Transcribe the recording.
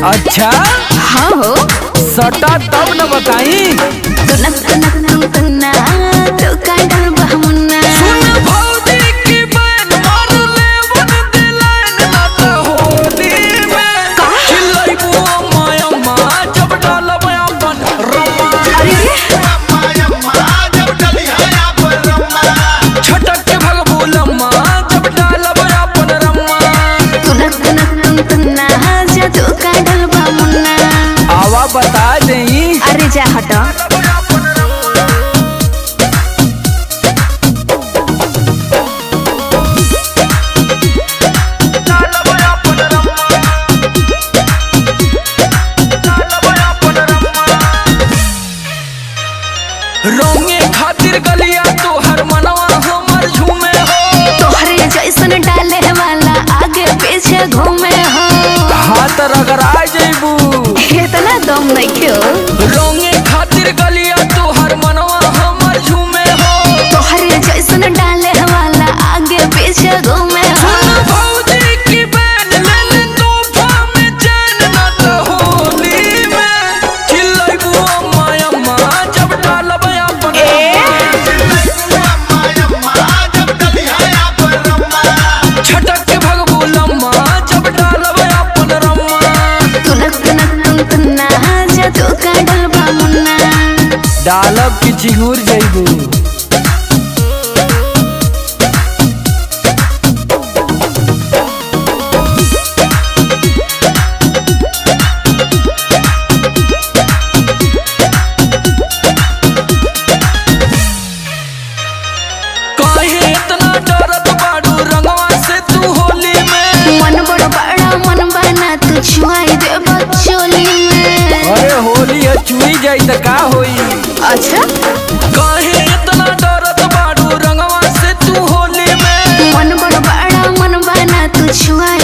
अच्छा हाँ हो सटा तब न बताई तो कांडल बहमुन्ना सुन भौजी की बहन मार लेवन दिलान ना तो होली में चिल्लाइबो माया माँ जब डालब अपन रम्मा जब डली है अपन रम्मा छटक के भगबू लम्मा जब डालब अपन रम्मा तो कांडल बहमुन्ना आवा बता देई अरे जा हटा रोंगे खातिर गलिया तोहर मनवा हमर झूमे हो तोहरे जैसन डाले वाला आगे पीछे घूमे हो हाथ रगड़ा जइबू इतना दम नहीं क्यों रोंगे खातिर गलिया तोहर मनवा हमर झूमे हो तोहरे जैसन डाले वाला आगे पीछे घूमे हो सुन भौजी की बहन ले ले तोहफा में जान ना तो होली में चिल्लाइबू माया माँ जब डालब अपन छटक के भगबू लम्मा जब डालब अपन रम्मा तो कांडल बहमुन्ना डालब की चिंगूर जइबू काहे इतना डरत बाड़ू रंगवा से तू होली में मन बड़ बड़ा मन बना तू छुआई दे बचोली में अरे होली है चुई जाई त का होई अच्छा काहे इतना डरत बाड़ू रंगवा से तू होली में मन बड़ बड़ा मन बना तू छुआई